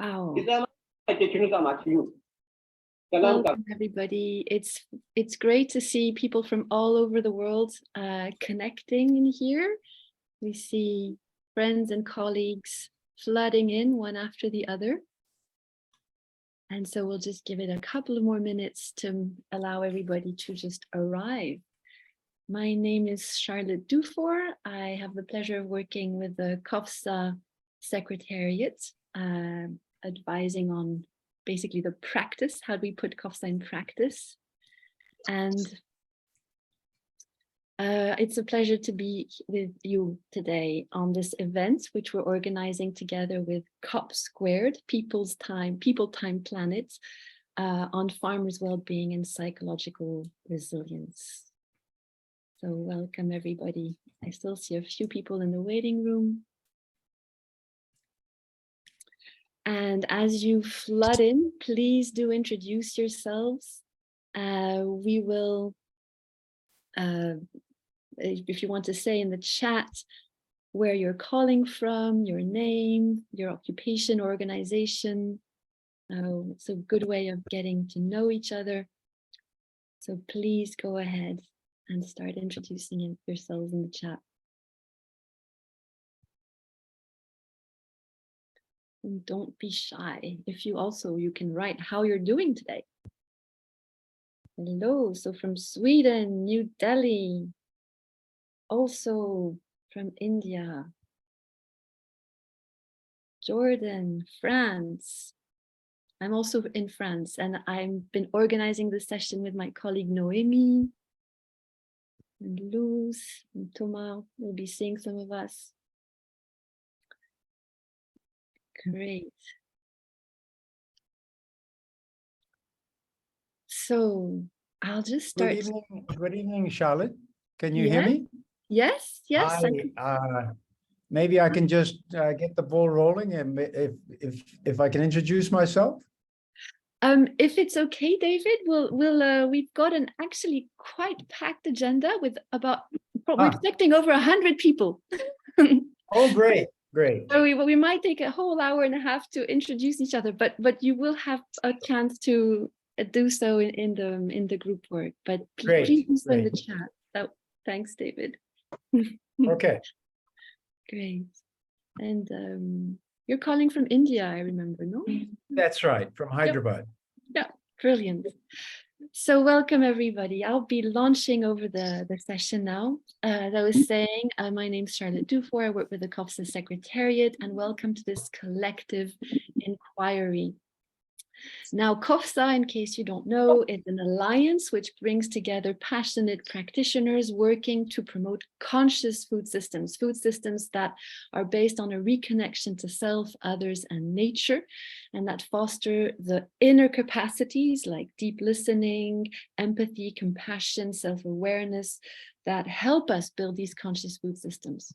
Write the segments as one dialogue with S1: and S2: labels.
S1: Wow. Welcome, everybody. It's great to see people from all over the world connecting in here. We see friends and colleagues flooding in one after the other. And so we'll just give it a couple of more minutes to allow everybody to just arrive. My name is Charlotte Dufour. I have the pleasure of working with the COFSA Secretariat, advising on basically the practice, how do we put COFSA in practice. And it's a pleasure to be with you today on this event, which we're organizing together with COP Squared, People, Time, Planet, on farmers' well-being and psychological resilience. So welcome, everybody. I still see a few people in the waiting room. And as you flood in, please do introduce yourselves. We will, if you want to say in the chat where you're calling from, your name, your occupation, organization. It's a good way of getting to know each other. So please go ahead and start introducing yourselves in the chat. And don't be shy. If you can write how you're doing today. Hello, so from Sweden, New Delhi, also from India, Jordan, France. I'm also in France, and I've been organizing this session with my colleague Noemi, and Luz, and Thomas will be seeing some of us. Great. So I'll just start.
S2: Good evening, Charlotte. Can you hear me?
S1: Yes, yes.
S2: Hi. Maybe I can just get the ball rolling, and if I can introduce myself.
S1: If it's okay, David, we've got an actually quite packed agenda with we're expecting over 100 people.
S2: Oh, great.
S1: So we might take a whole hour and a half to introduce each other, but you will have a chance to do so in the group work. But please do so in the chat. Thanks, David.
S2: Okay.
S1: Great. And you're calling from India, I remember, no?
S2: That's right, from Hyderabad.
S1: Yeah, brilliant. So welcome, everybody. I'll be launching over the session now. As I was saying, my name is Charlotte Dufour. I work with the COFSA Secretariat, and welcome to this collective inquiry. Now, COFSA, in case you don't know, is an alliance which brings together passionate practitioners working to promote conscious food systems that are based on a reconnection to self, others, and nature, and that foster the inner capacities like deep listening, empathy, compassion, self-awareness that help us build these conscious food systems.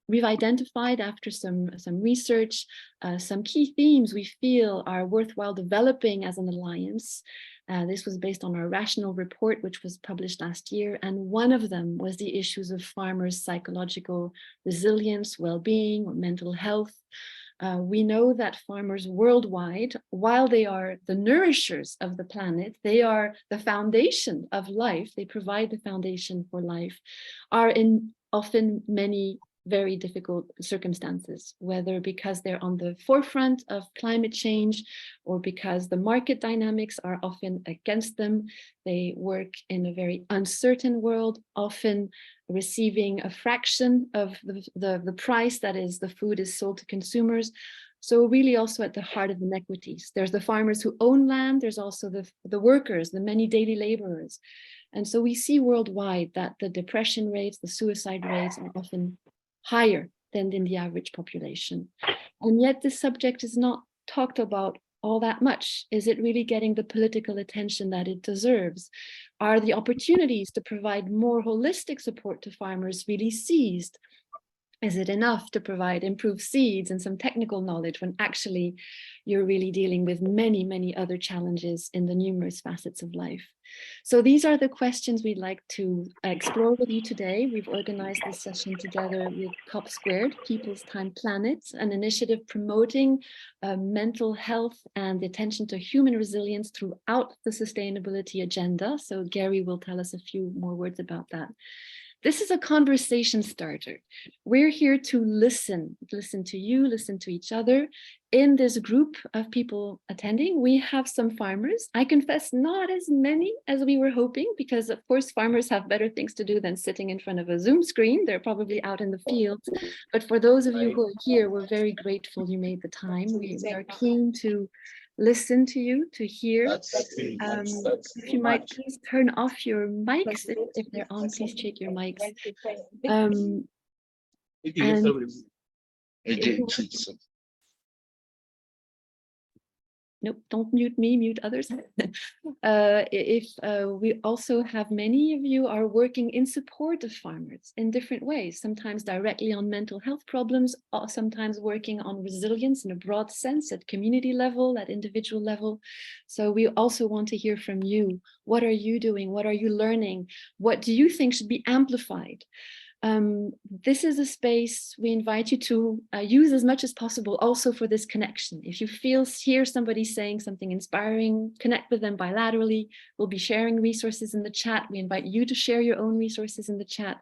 S1: We've identified, after some research, some key themes we feel are worthwhile developing as an alliance. This was based on our rational report, which was published last year. And one of them was the issues of farmers' psychological resilience, well-being, or mental health. We know that farmers worldwide, while they are the nourishers of the planet, they are the foundation of life, they provide the foundation for life, are in often many very difficult circumstances, whether because they're on the forefront of climate change or because the market dynamics are often against them. They work in a very uncertain world, often receiving a fraction of the price that is the food is sold to consumers. So really also at the heart of inequities. There's the farmers who own land, there's also the workers, the many daily laborers. And so we see worldwide that the depression rates, the suicide rates are often higher than in the average population. And yet this subject is not talked about all that much. Is it really getting the political attention that it deserves? Are the opportunities to provide more holistic support to farmers really seized? Is it enough to provide improved seeds and some technical knowledge when actually you're really dealing with many, many other challenges in the numerous facets of life? So these are the questions we'd like to explore with you today. We've organized this session together with COP Squared, People's Time Planet, an initiative promoting mental health and the attention to human resilience throughout the sustainability agenda. So Gary will tell us a few more words about that. This is a conversation starter. We're here to listen to you, listen to each other. In this group of people attending, we have some farmers. I confess, not as many as we were hoping, because of course, farmers have better things to do than sitting in front of a Zoom screen. They're probably out in the fields. But for those of you who are here, we're very grateful you made the time. We are keen to listen to you, to hear. If you might please turn off your mics. If they're on, please check your mics. And nope, don't mute me, mute others. We also have many of you are working in support of farmers in different ways, sometimes directly on mental health problems, or sometimes working on resilience in a broad sense at community level, at individual level. So we also want to hear from you. What are you doing? What are you learning? What do you think should be amplified? This is a space we invite you to use as much as possible also for this connection. If you hear somebody saying something inspiring, connect with them bilaterally. We'll be sharing resources in the chat. We invite you to share your own resources in the chat.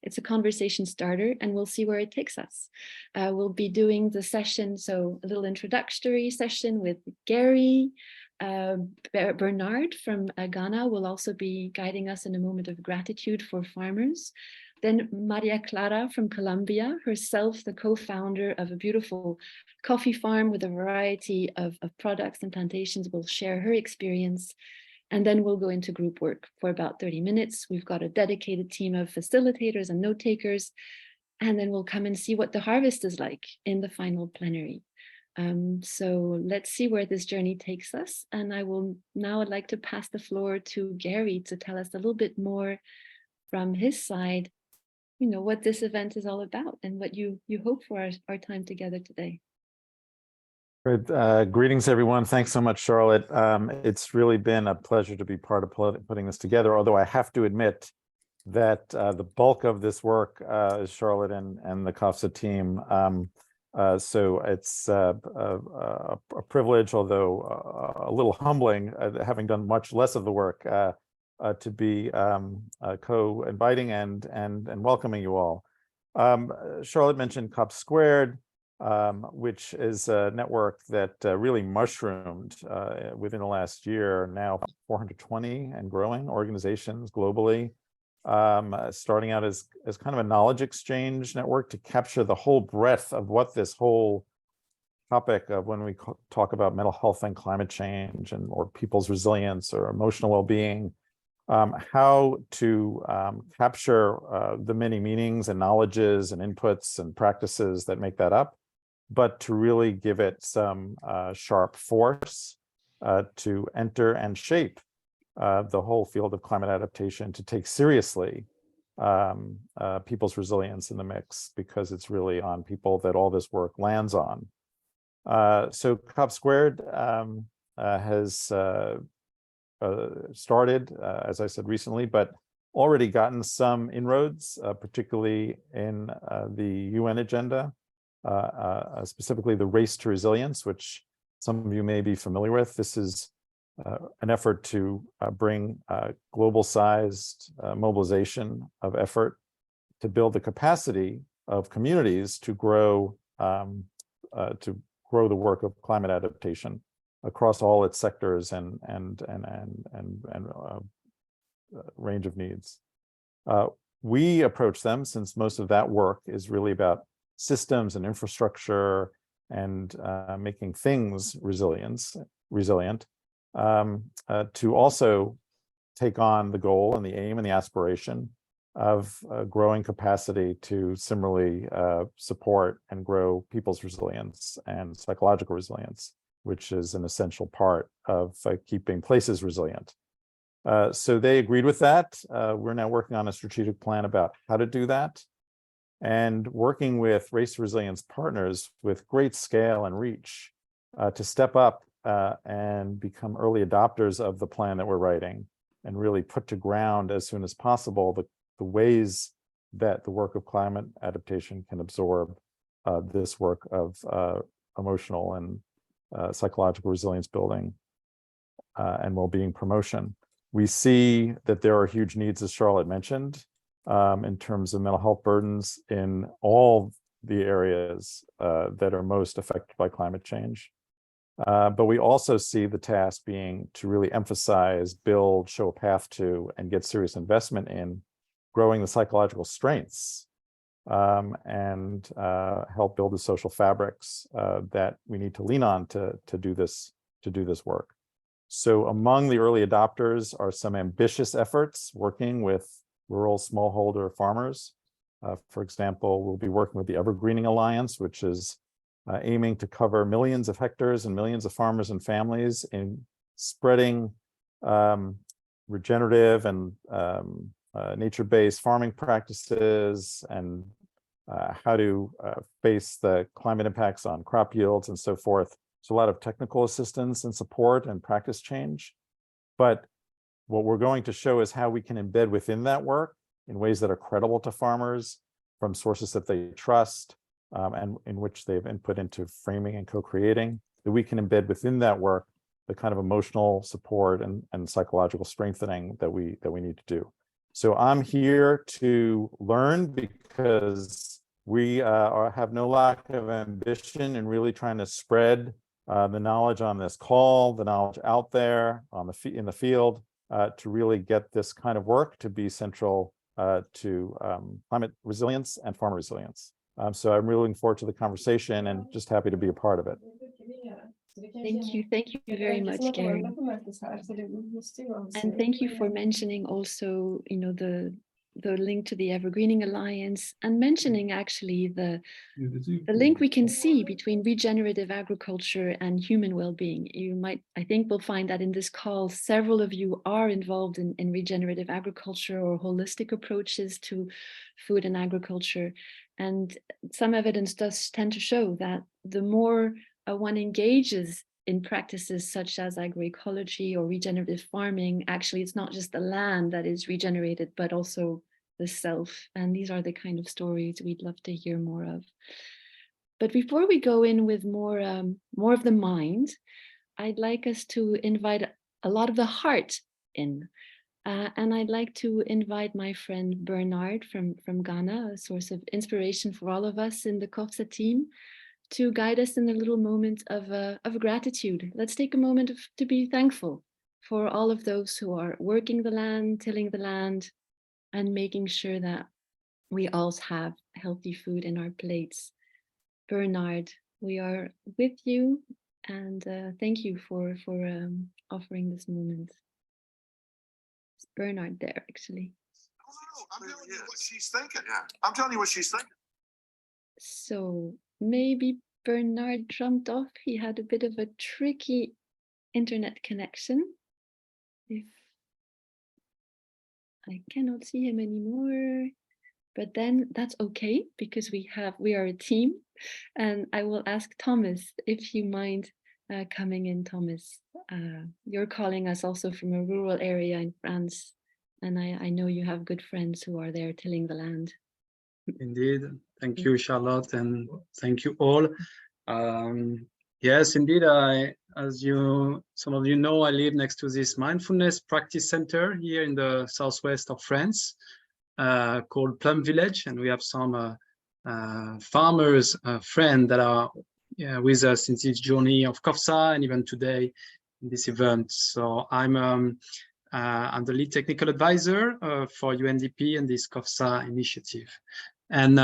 S1: It's a conversation starter and we'll see where it takes us. We'll be doing the session, so a little introductory session with Gary. Bernard from Ghana will also be guiding us in a moment of gratitude for farmers. Then Maria Clara from Colombia, herself the co-founder of a beautiful coffee farm with a variety of products and plantations, will share her experience. And then we'll go into group work for about 30 minutes. We've got a dedicated team of facilitators and note takers. And then we'll come and see what the harvest is like in the final plenary. So let's see where this journey takes us. And I'd like to pass the floor to Gary to tell us a little bit more from his side, what this event is all about and what you hope for our time together today.
S3: Great. Greetings, everyone. Thanks so much, Charlotte. It's really been a pleasure to be part of putting this together, although I have to admit that the bulk of this work is Charlotte and the COFSA team. So it's a privilege, although a little humbling, having done much less of the work, to be co-inviting and welcoming you all. Charlotte mentioned COP Squared, which is a network that really mushroomed within the last year. Now 420 and growing organizations globally, starting out as kind of a knowledge exchange network to capture the whole breadth of what this whole topic of when we talk about mental health and climate change or people's resilience or emotional well-being, how to capture the many meanings and knowledges and inputs and practices that make that up, but to really give it some sharp force to enter and shape the whole field of climate adaptation, to take seriously people's resilience in the mix, because it's really on people that all this work lands on. So COP Squared has started, as I said recently, but already gotten some inroads, particularly in the UN agenda, specifically the Race to Resilience, which some of you may be familiar with. This is an effort to bring global-sized mobilization of effort to build the capacity of communities to grow the work of climate adaptation across all its sectors and range of needs. We approach them, since most of that work is really about systems and infrastructure and making things resilient, to also take on the goal and the aim and the aspiration of growing capacity to similarly support and grow people's resilience and psychological resilience, which is an essential part of keeping places resilient. So they agreed with that. We're now working on a strategic plan about how to do that. and working with race resilience partners with great scale and reach to step up and become early adopters of the plan that we're writing and really put to ground as soon as possible the ways that the work of climate adaptation can absorb this work of emotional and psychological resilience building and well-being promotion. We see that there are huge needs, as Charlotte mentioned, in terms of mental health burdens in all the areas that are most affected by climate change. But we also see the task being to really emphasize, build, show a path to, and get serious investment in growing the psychological strengths and help build the social fabrics that we need to lean on to do this work. So among the early adopters are some ambitious efforts working with rural smallholder farmers. For example, we'll be working with the Evergreening Alliance, which is aiming to cover millions of hectares and millions of farmers and families in spreading regenerative and nature-based farming practices and how to face the climate impacts on crop yields and so forth. So a lot of technical assistance and support and practice change. But what we're going to show is how we can embed within that work in ways that are credible to farmers from sources that they trust and in which they've input into framing and co-creating, that we can embed within that work the kind of emotional support and psychological strengthening that we need to do. So I'm here to learn because we have no lack of ambition in really trying to spread the knowledge on this call, the knowledge out there in the field to really get this kind of work to be central to climate resilience and farmer resilience. So I'm really looking forward to the conversation and just happy to be a part of it.
S1: Thank you very much, Gary. And thank you for mentioning also, the link to the Evergreening Alliance and mentioning actually the link we can see between regenerative agriculture and human well-being. I think we'll find that in this call, several of you are involved in regenerative agriculture or holistic approaches to food and agriculture. And some evidence does tend to show that the more one engages in practices such as agroecology or regenerative farming, actually it's not just the land that is regenerated, but also the self. And these are the kind of stories we'd love to hear more of. But before we go in with more of the mind, I'd like us to invite a lot of the heart in. And I'd like to invite my friend Bernard from Ghana, a source of inspiration for all of us in the COFSA team, to guide us in a little moment of gratitude. Let's take a moment to be thankful for all of those who are working the land, tilling the land, and making sure that we all have healthy food in our plates. Bernard, we are with you, and thank you for offering this moment. It's Bernard there, actually.
S4: No, I'm telling you what she's thinking. Yeah, I'm telling you what she's thinking.
S1: So maybe Bernard jumped off. He had a bit of a tricky internet connection. If I cannot see him anymore, but then that's okay because we are a team, and I will ask Thomas if you mind coming in. Thomas, you're calling us also from a rural area in France, and I know you have good friends who are there tilling the land.
S5: Indeed. Thank you, Charlotte, and thank you all. Yes, indeed, as some of you know, I live next to this mindfulness practice center here in the southwest of France called Plum Village, and we have some farmers friends that are with us in this journey of COFSA and even today in this event. So I'm the lead technical advisor for UNDP and this COFSA initiative. And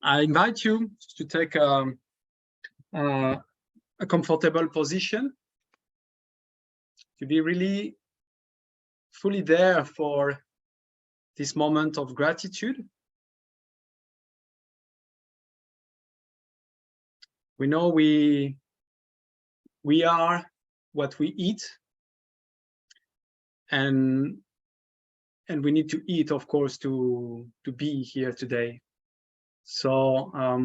S5: I invite you to take a comfortable position, to be really fully there for this moment of gratitude. We know we are what we eat, and and we need to eat, of course, to be here today. So I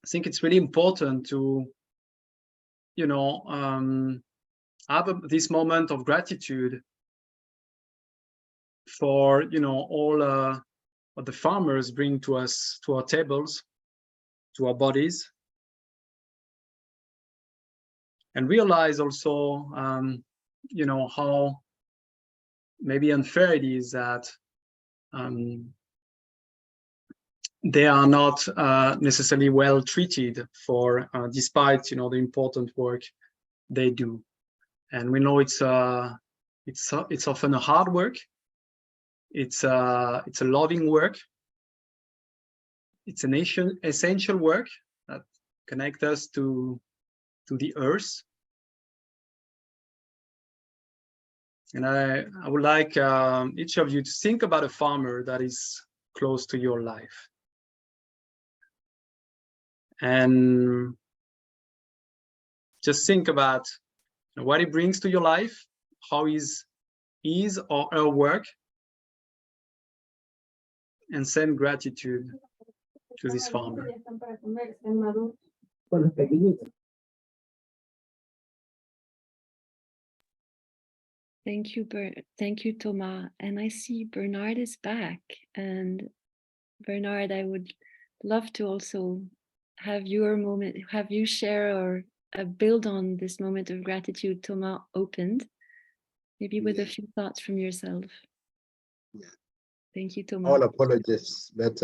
S5: think it's really important to, you know, have this moment of gratitude for, you know, all what the farmers bring to us, to our tables, to our bodies, and realize also, you know, how maybe unfair it is that they are not necessarily well treated for, despite, you know, the important work they do. And we know it's often a hard work. It's a loving work. It's an essential work that connects us to the earth. And I would like each of you to think about a farmer that is close to your life, and just think about what it brings to your life, how is his or her work, and send gratitude to this farmer.
S1: Thank you, Thomas. And I see Bernard is back. And Bernard, I would love to also have your moment, have you share or build on this moment of gratitude Thomas opened, maybe with a few thoughts from yourself.
S6: Yeah.
S1: Thank you, Thomas.
S6: All apologies, but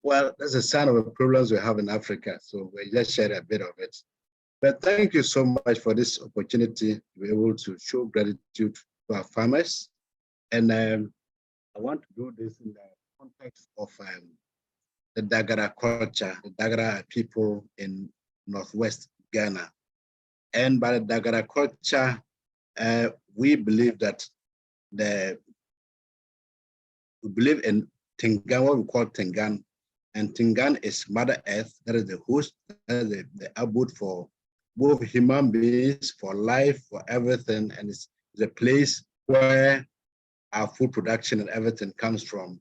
S6: well, that's a sign of the problems we have in Africa. So we just shared a bit of it. But thank you so much for this opportunity to be able to show gratitude to our farmers. And I want to do this in the context of the Dagara culture. The Dagara people in Northwest Ghana. And by the Dagara culture, we believe that we believe in Tingan, what we call Tingan. And Tingan is Mother Earth, that is the host, that is the abode for both human beings, for life, for everything. And it's the place where our food production and everything comes from.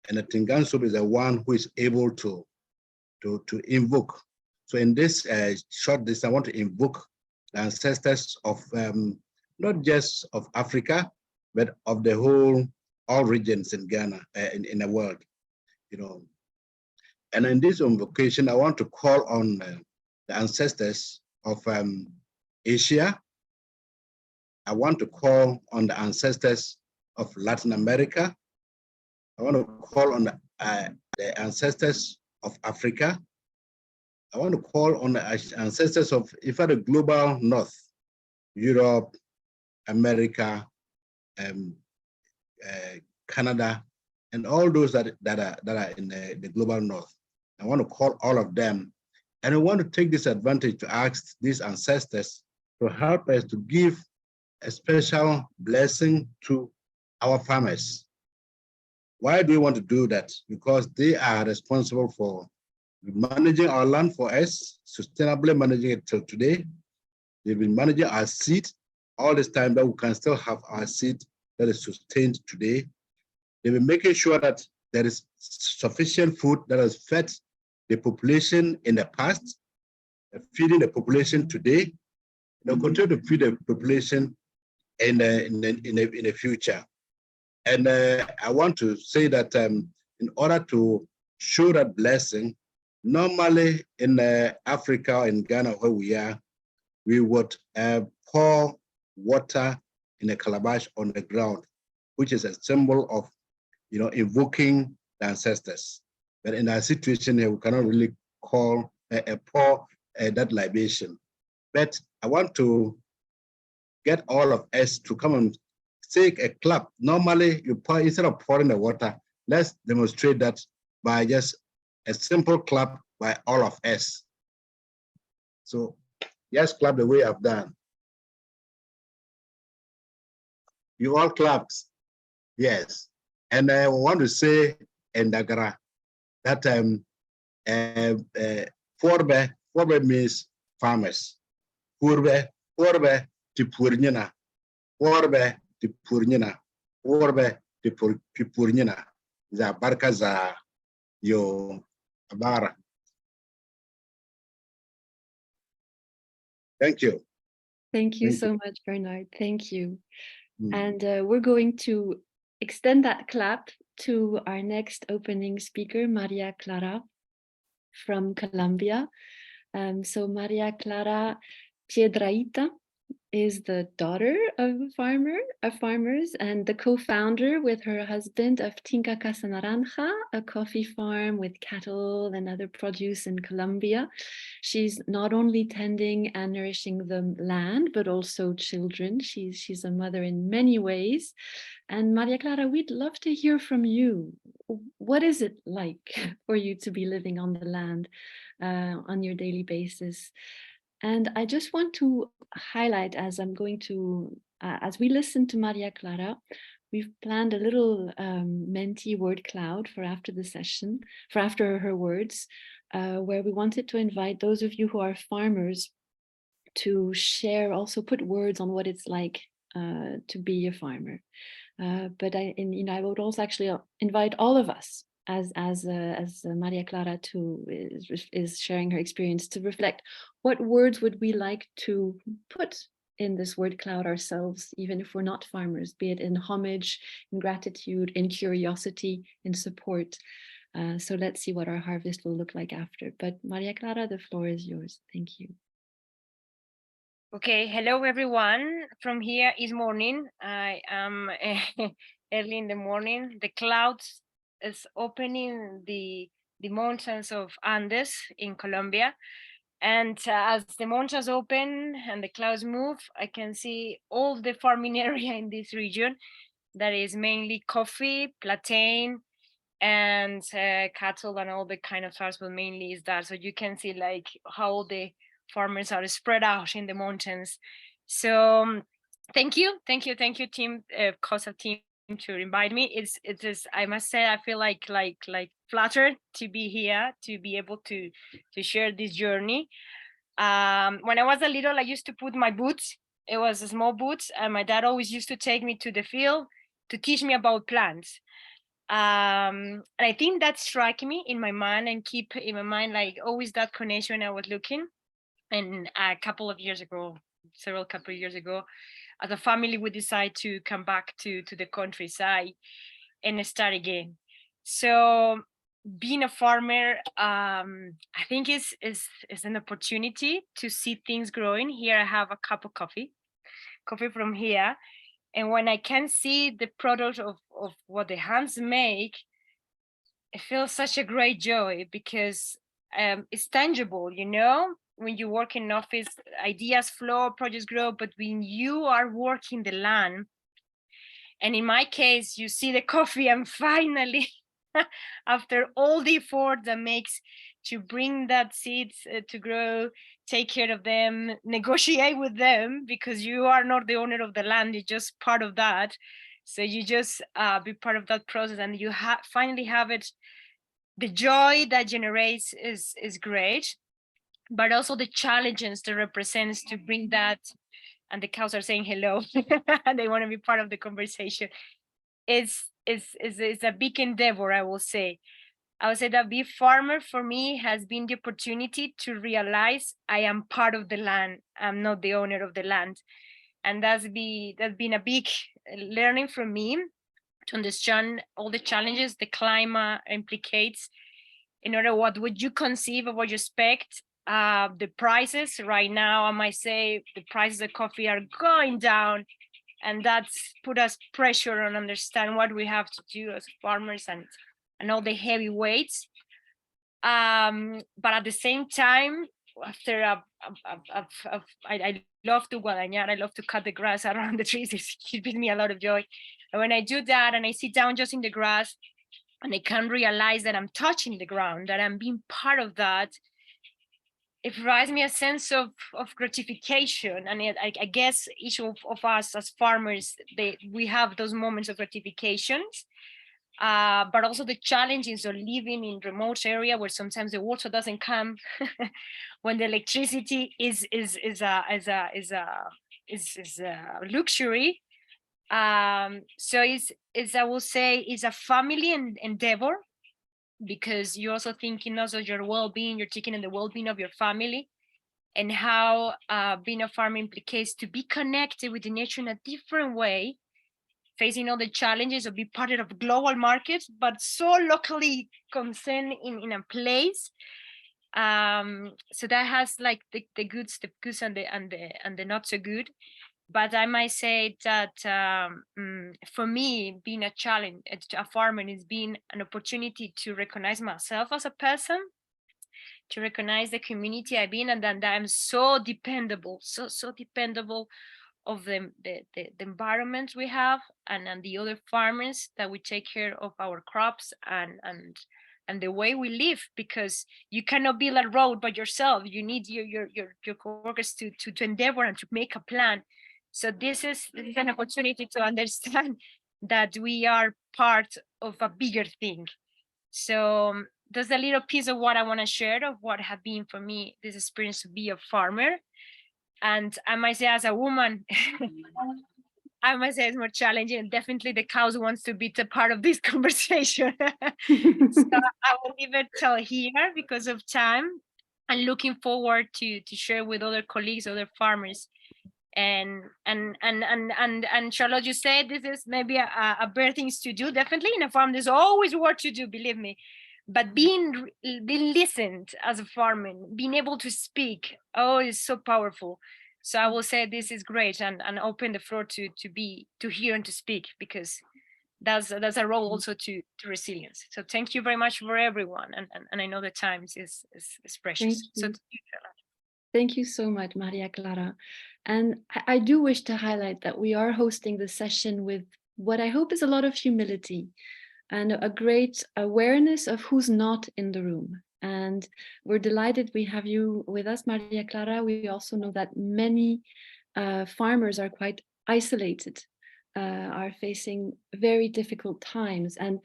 S6: And the Tingan soup is the one who is able to invoke. So in this short list, I want to invoke the ancestors of not just of Africa, but of the all regions in Ghana, in the world, you know. And in this invocation, I want to call on the ancestors of Asia. I want to call on the ancestors of Latin America. I want to call on the ancestors of Africa. I want to call on the ancestors of, if the global north, Europe, America, Canada, and all those that are in the global north. I want to call all of them. And I want to take this advantage to ask these ancestors to help us to give a special blessing to our farmers. Why do we want to do that? Because they are responsible for managing our land for us, sustainably managing it till today. They've been managing our seed all this time, that we can still have our seed that is sustained today. They've been making sure that there is sufficient food that has fed the population in the past, feeding the population today. They'll continue to feed the population in the future. And I want to say that in order to show that blessing, normally in Africa, in Ghana, where we are, we would pour water in a calabash on the ground, which is a symbol of, you know, invoking the ancestors. But in our situation here, we cannot really call pour that libation. But I want to get all of us to come and take a clap. Normally, you pour, instead of pouring the water, let's demonstrate that by just a simple clap by all of us. So just clap the way I've done. You all clapped, yes. And I want to say in Dagara that Forbe means farmers. Forbe tipurnina. Forbe tipurnina. Orbe Pipurina, za barka za yo abara. Thank you.
S1: Thank you
S6: Thank
S1: so much, Bernard. Thank you.
S6: Mm.
S1: And we're going to extend that clap to our next opening speaker, Maria Clara from Colombia. So Maria Clara Piedrahita is the daughter of farmers and the co-founder with her husband of Tinca Casa Naranja, a coffee farm with cattle and other produce in Colombia. She's not only tending and nourishing the land, but also children. She's a mother in many ways. And Maria Clara, we'd love to hear from you. What is it like for you to be living on the land on your daily basis? And I just want to highlight, as I'm going to, as we listen to Maria Clara, we've planned a little Menti word cloud for after the session, for after her words, where we wanted to invite those of you who are farmers to share, also put words on what it's like to be a farmer. But I would also actually invite all of us as Maria Clara too is sharing her experience to reflect what words would we like to put in this word cloud ourselves, even if we're not farmers, be it in homage, in gratitude, in curiosity, in support. So let's see what our harvest will look like after. But Maria Clara, the floor is yours. Thank you.
S7: Okay, hello everyone. From here is morning. I am early in the morning. The clouds is opening the mountains of Andes in Colombia. And as the mountains open and the clouds move, I can see all the farming area in this region. That is mainly coffee, plantain, and cattle and all the kind of farms, but mainly is that. So you can see like how the farmers are spread out in the mountains. So thank you team, COSA team, to invite me. It is, I must say, I feel like flattered to be here, to be able to share this journey. When I was a little, I used to put my boots. It was a small boots, and my dad always used to take me to the field to teach me about plants. And I think that struck me in my mind and keep in my mind like always that connection I was looking. And a couple of years ago, couple of years ago, as a family, we decided to come back to the countryside and start again. So being a farmer, I think is an opportunity to see things growing. Here I have a cup of coffee from here. And when I can see the product of what the hands make, it feels such a great joy because it's tangible, you know? When you work in office, ideas flow, projects grow, but when you are working the land, and in my case, you see the coffee and finally, after all the effort that makes to bring that seeds to grow, take care of them, negotiate with them, because you are not the owner of the land, you're just part of that. So you just be part of that process, and you finally have it. The joy that generates is great, but also the challenges that represents to bring that, and the cows are saying hello, and they want to be part of the conversation. It's a big endeavor, I will say. I would say that being farmer for me has been the opportunity to realize I am part of the land. I'm not the owner of the land. And that's been a big learning for me to understand all the challenges the climate implicates. In order, what would you conceive of what you expect? The prices right now, I might say the prices of coffee are going down, and that's put us pressure on understand what we have to do as farmers and all the heavy weights. But at the same time, after I love to guadañar, I love to cut the grass around the trees. It gives me a lot of joy. And when I do that and I sit down just in the grass and I can realize that I'm touching the ground, that I'm being part of that, it provides me a sense of gratification. And I guess each of us as farmers, we have those moments of gratifications, but also the challenges of living in remote area where sometimes the water doesn't come, when the electricity is a luxury. So it's I will say it's a family endeavor, because you're also thinking also your well-being, you're taking in the well-being of your family, and how being a farmer implicates to be connected with the nature in a different way, facing all the challenges of being part of global markets, but so locally concerned in a place. So that has like the goods and the not so good. But I might say that for me, being a challenge, a farmer, is being an opportunity to recognize myself as a person, to recognize the community I've been, and that I'm so dependable, so dependable of the environment we have, and the other farmers that we take care of our crops and the way we live, because you cannot build a road by yourself. You need your coworkers to endeavor and to make a plan. So this is an opportunity to understand that we are part of a bigger thing. So there's a little piece of what I want to share of what have been for me this experience to be a farmer. And I might say, as a woman, I must say it's more challenging, and definitely the cows wants to be a part of this conversation. So I will leave it till here because of time. I'm looking forward to share with other colleagues, other farmers. And Charlotte, you said this is maybe a better things to do. Definitely in a farm, there's always work to do, believe me. But being listened as a farmer, being able to speak, oh, is so powerful. So I will say this is great, and open the floor to hear and to speak, because that's a role also to resilience. So thank you very much for everyone, and I know the time is precious. So
S1: thank you so much, Maria Clara. And I do wish to highlight that we are hosting the session with what I hope is a lot of humility and a great awareness of who's not in the room. And we're delighted we have you with us, Maria Clara. We also know that many farmers are quite isolated, are facing very difficult times, and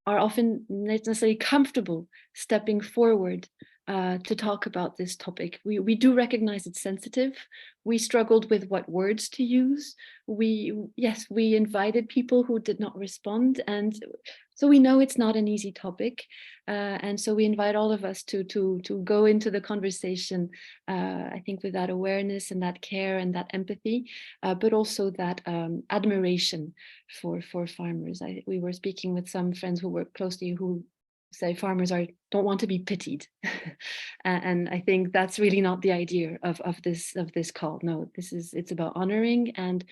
S1: are often not necessarily comfortable stepping forward to talk about this topic. We do recognize it's sensitive. We struggled with what words to use. We invited people who did not respond, and so we know it's not an easy topic. And so we invite all of us to go into the conversation, I think, with that awareness and that care and that empathy, but also that admiration for farmers. We were speaking with some friends who work closely who say farmers don't want to be pitied. And I think that's really not the idea of this call. No, it's about honoring and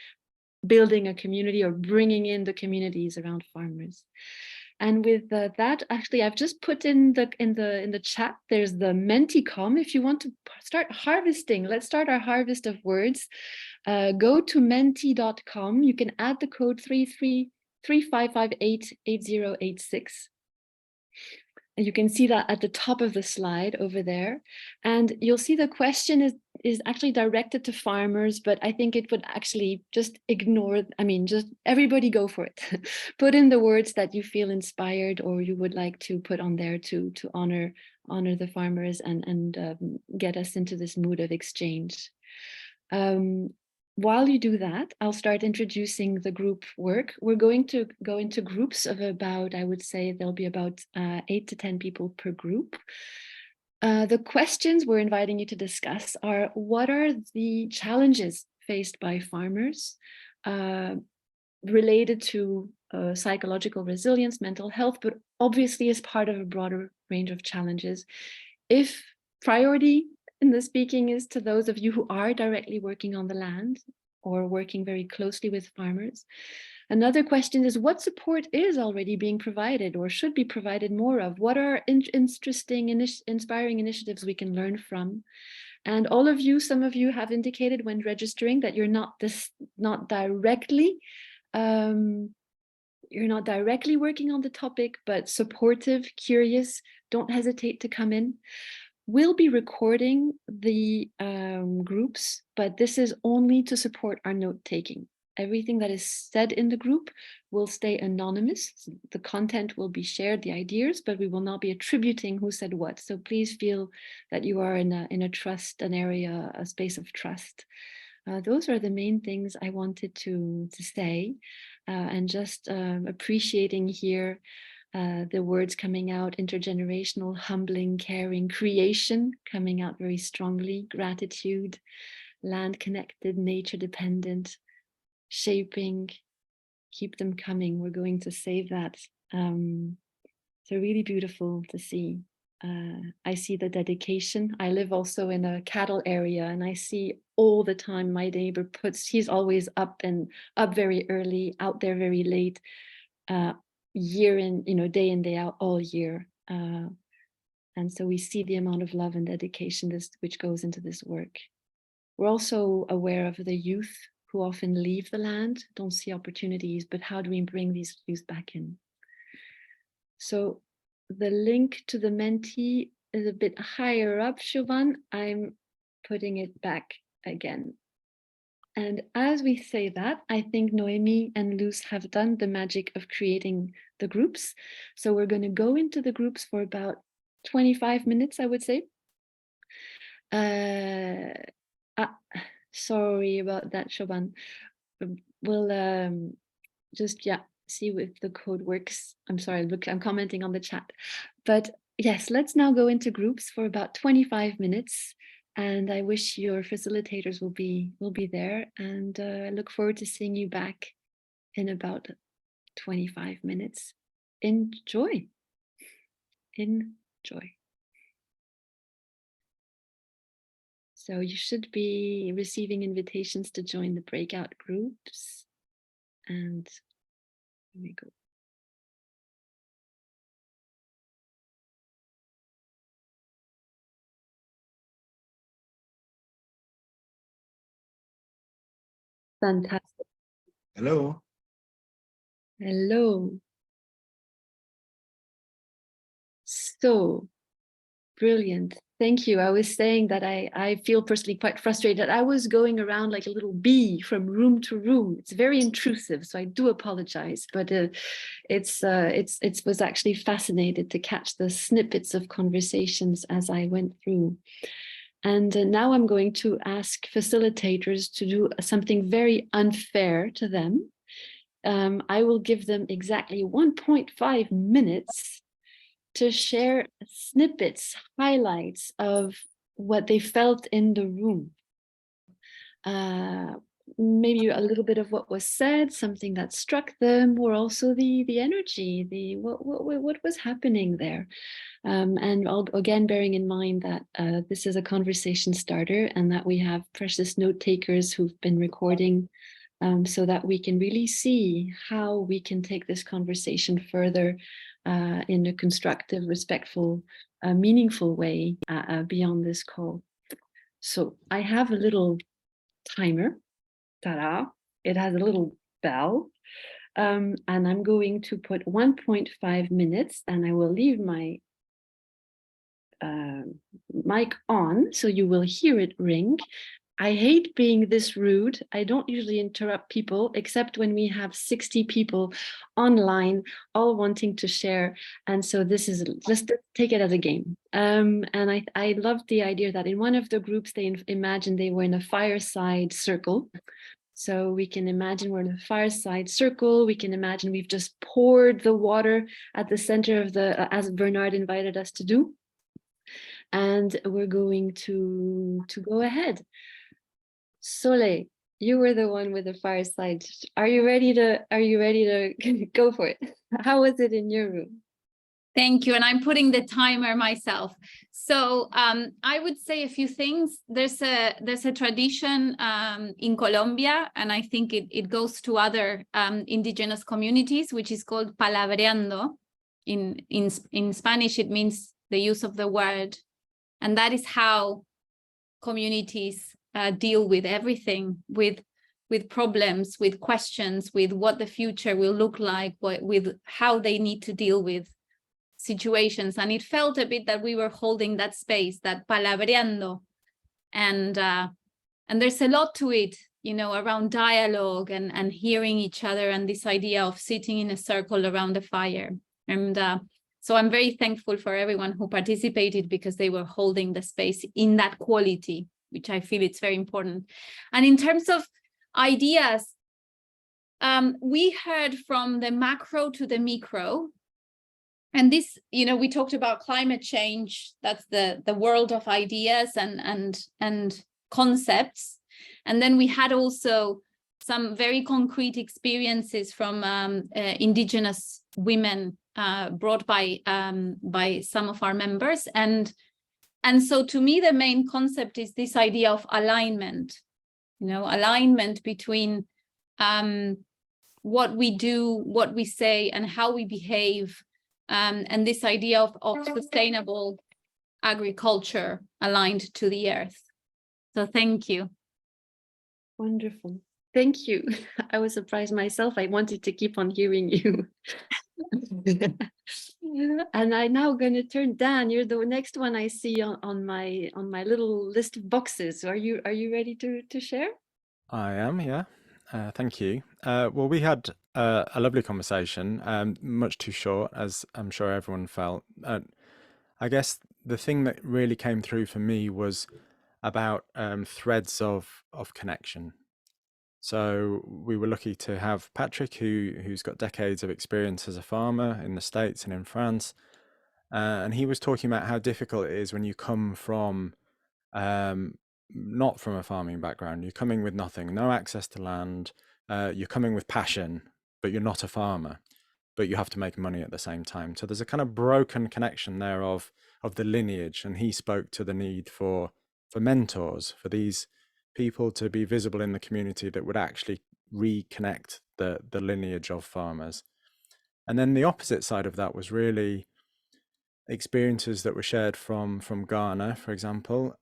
S1: building a community, or bringing in the communities around farmers. And with that, actually, I've just put in the chat, there's the Menticomm. If you want to start harvesting, let's start our harvest of words. Go to menti.com. You can add the code 35588086. And you can see that at the top of the slide over there. And you'll see the question is actually directed to farmers, but I think it would actually just ignore, just everybody go for it. Put in the words that you feel inspired or you would like to put on there to honor the farmers and get us into this mood of exchange. While you do that, I'll start introducing the group work. We're going to go into groups of about, I would say there'll be about 8 to 10 people per group. The questions we're inviting you to discuss are, what are the challenges faced by farmers related to psychological resilience, mental health, but obviously as part of a broader range of challenges. If priority in the speaking is to those of you who are directly working on the land or working very closely with farmers. Another question is, what support is already being provided or should be provided more of? What are interesting, inspiring initiatives we can learn from? And all of you, some of you have indicated when registering that you're not directly working on the topic, but supportive, curious. Don't hesitate to come in. We'll be recording the groups, but this is only to support our note-taking. Everything that is said in the group will stay anonymous. The content will be shared, the ideas, but we will not be attributing who said what. So please feel that you are in a trust, an area, a space of trust. those are the main things I wanted to say, and just appreciating here the words coming out: intergenerational, humbling, caring, creation coming out very strongly, gratitude, land connected, nature dependent, shaping, keep them coming. We're going to save that. So really beautiful to see. I see the dedication. I live also in a cattle area, and I see all the time my neighbor he's always up very early, out there very late, year in, day in, day out, all year. And so we see the amount of love and dedication which goes into this work. We're also aware of the youth who often leave the land, don't see opportunities, but how do we bring these youth back in? So the link to the Menti is a bit higher up, Siobhan. I'm putting it back again. And as we say that, I think Noemi and Luz have done the magic of creating the groups. So we're going to go into the groups for about 25 minutes, I would say. Sorry about that, Siobhan. We'll just, see if the code works. I'm sorry, look, I'm commenting on the chat. But yes, let's now go into groups for about 25 minutes. And I wish your facilitators will be there. And I look forward to seeing you back in about 25 minutes. Enjoy. Enjoy. So you should be receiving invitations to join the breakout groups. And here we go. Fantastic.
S6: Hello.
S1: Hello. So brilliant. Thank you. I was saying that I feel personally quite frustrated. I was going around like a little bee from room to room. It's very intrusive, so I do apologize. But it was actually fascinated to catch the snippets of conversations as I went through. And now I'm going to ask facilitators to do something very unfair to them. I will give them exactly 1.5 minutes to share snippets, highlights of what they felt in the room. Maybe a little bit of what was said, something that struck them, or also the energy, what was happening there. And again, bearing in mind that this is a conversation starter and that we have precious note takers who've been recording, so that we can really see how we can take this conversation further in a constructive, respectful, meaningful way beyond this call. So I have a little timer. Ta-da! It has a little bell. And I'm going to put 1.5 minutes, and I will leave my mic on so you will hear it ring. I hate being this rude. I don't usually interrupt people except when we have 60 people online all wanting to share. And so this is, let's take it as a game. And I love the idea that in one of the groups, they imagined they were in a fireside circle. So we can imagine we're in a fireside circle. We can imagine we've just poured the water at the center of the, as Bernard invited us to do. And we're going to go ahead. Sole, you were the one with the fireside. Are you ready to go for it? How was it in your room?
S8: Thank you. And I'm putting the timer myself. So I would say a few things. There's a tradition in Colombia, and I think it goes to other indigenous communities, which is called palabreando. In Spanish, it means the use of the word. And that is how communities deal with everything, with problems, with questions, with what the future will look like, with how they need to deal with situations. And it felt a bit that we were holding that space, that palabreando. And there's a lot to it, you know, around dialogue and hearing each other, and this idea of sitting in a circle around a fire. And so I'm very thankful for everyone who participated, because they were holding the space in that quality which I feel it's very important. And in terms of ideas, we heard from the macro to the micro. And this, we talked about climate change. That's the world of ideas and concepts. And then we had also some very concrete experiences from indigenous women brought by some of our members. And so to me, the main concept is this idea of alignment, alignment between what we do, what we say, and how we behave, and this idea of sustainable agriculture aligned to the earth. So thank you.
S1: Wonderful. Thank you. I was surprised myself. I wanted to keep on hearing you. And I'm now going to turn Dan. You're the next one I see on my little list of boxes. Are you ready to share?
S9: I am, yeah. Thank you. Well, we had a lovely conversation, much too short, as I'm sure everyone felt. I guess the thing that really came through for me was about threads of connection. So we were lucky to have Patrick, who's got decades of experience as a farmer in the States and in France. And he was talking about how difficult it is when you come from not from a farming background. You're coming with nothing, no access to land. You're coming with passion, but you're not a farmer, but you have to make money at the same time. So there's a kind of broken connection there of the lineage. And he spoke to the need for mentors, for these people to be visible in the community that would actually reconnect the lineage of farmers. And then the opposite side of that was really experiences that were shared from Ghana, for example.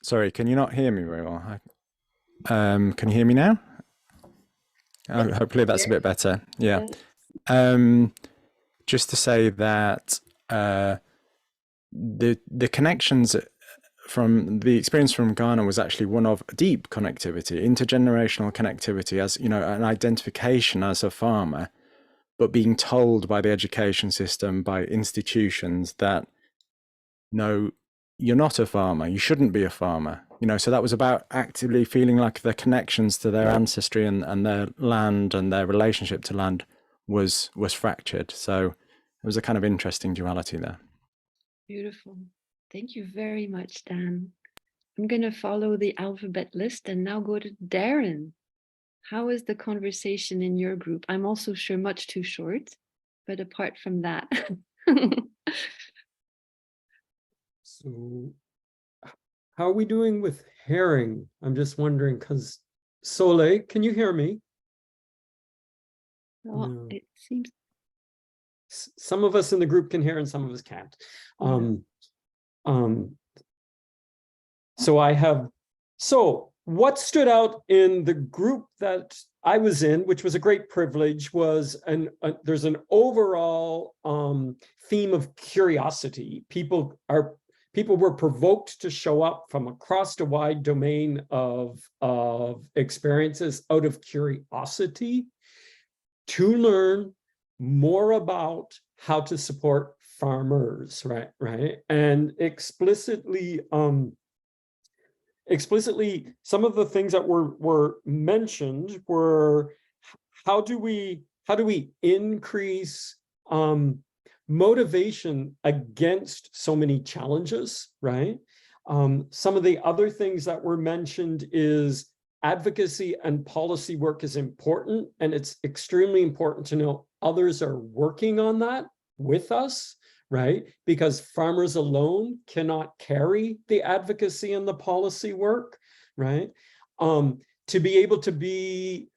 S9: Sorry, can you not hear me very well? Can you hear me now? Hopefully that's a bit better. Yeah. Just to say that the connections from the experience from Ghana was actually one of deep connectivity, intergenerational connectivity, as an identification as a farmer, but being told by the education system, by institutions that no, you're not a farmer, you shouldn't be a farmer. So that was about actively feeling like the connections to their ancestry and their land and their relationship to land was fractured. So it was a kind of interesting duality there.
S1: Beautiful. Thank you very much, Dan. I'm going to follow the alphabet list and now go to Darren. How is the conversation in your group? I'm also sure much too short, but apart from that.
S10: So how are we doing with herring? I'm just wondering, because Soleil, can you hear me?
S1: Well,
S10: No.
S1: it seems
S10: Some of us in the group can hear and some of us can't. So what stood out in the group that I was in, which was a great privilege, was there's an overall theme of curiosity. People were provoked to show up from across a wide domain of experiences out of curiosity to learn more about how to support farmers, right? And explicitly, some of the things that were mentioned were how do we increase motivation against so many challenges, right? Some of the other things that were mentioned is advocacy and policy work is important, and it's extremely important to know others are working on that with us, right? Because farmers alone cannot carry the advocacy and the policy work, right? To be able to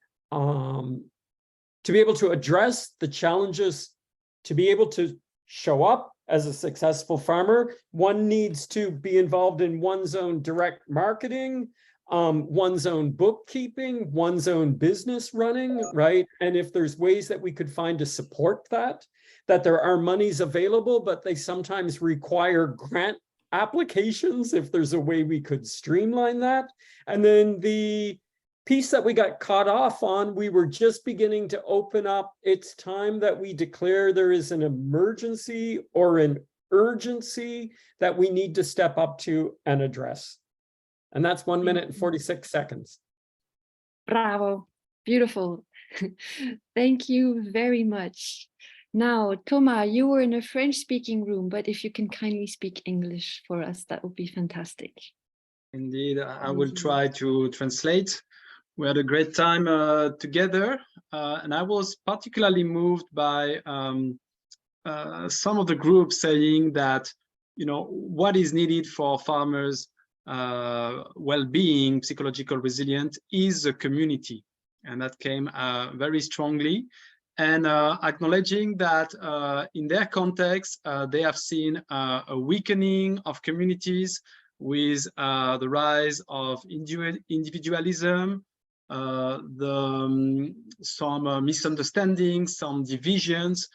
S10: address the challenges, to be able to show up as a successful farmer, one needs to be involved in one's own direct marketing, one's own bookkeeping, one's own business running, right? And if there's ways that we could find to support that there are monies available, but they sometimes require grant applications, if there's a way we could streamline that. And then the piece that we got caught off on, we were just beginning to open up. It's time that we declare there is an emergency or an urgency that we need to step up to and address. And that's 1 minute and 46 seconds.
S1: Bravo. Beautiful. Thank you very much. Now, Thomas, you were in a French-speaking room, but if you can kindly speak English for us, that would be fantastic.
S5: Indeed, I will try to translate. We had a great time together, and I was particularly moved by some of the groups saying that, you know, what is needed for farmers' well-being, psychological resilience, is a community, and that came very strongly. And acknowledging that in their context, they have seen a weakening of communities with the rise of individualism, some misunderstandings, some divisions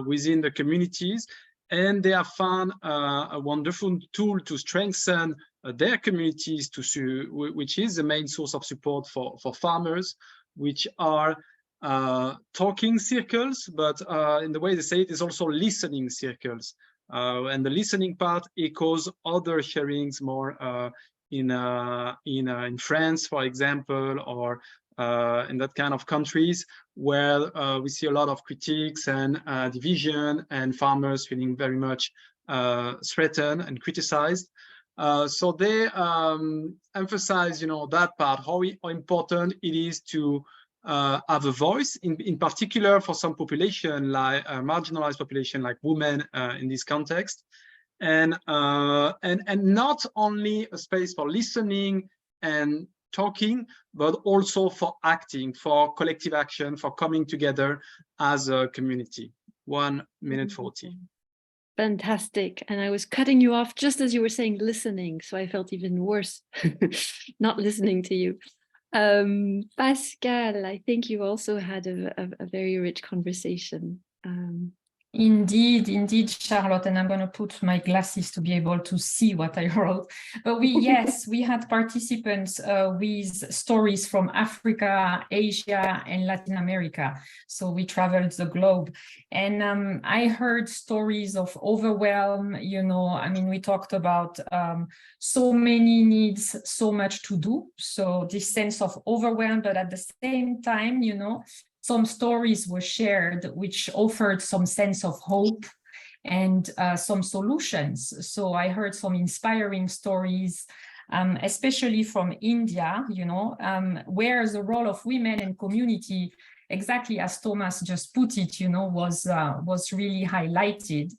S5: within the communities. And they have found a wonderful tool to strengthen their communities, which is the main source of support for farmers, which are talking circles, but in the way they say it is also listening circles. And the listening part echoes other sharings more in France, for example, or in that kind of countries where we see a lot of critiques and division, and farmers feeling very much threatened and criticized. So they emphasize, you know, that part, how important it is to have a voice, in particular for some population, like marginalized population, like women in this context, and not only a space for listening and talking, but also for acting, for collective action, for coming together as a community. 1 minute 40.
S1: Fantastic. And I was cutting you off just as you were saying listening, so I felt even worse not listening to you. Pascal, I think you also had a very rich conversation.
S11: Indeed, Charlotte, and I'm going to put my glasses to be able to see what I wrote. But yes, we had participants with stories from Africa, Asia, and Latin America. So we traveled the globe, and I heard stories of overwhelm. You know, I mean, we talked about so many needs, so much to do. So this sense of overwhelm, but at the same time, you know, some stories were shared which offered some sense of hope and some solutions. So I heard some inspiring stories, especially from India, you know, where the role of women and community, exactly as Thomas just put it, you know, was really highlighted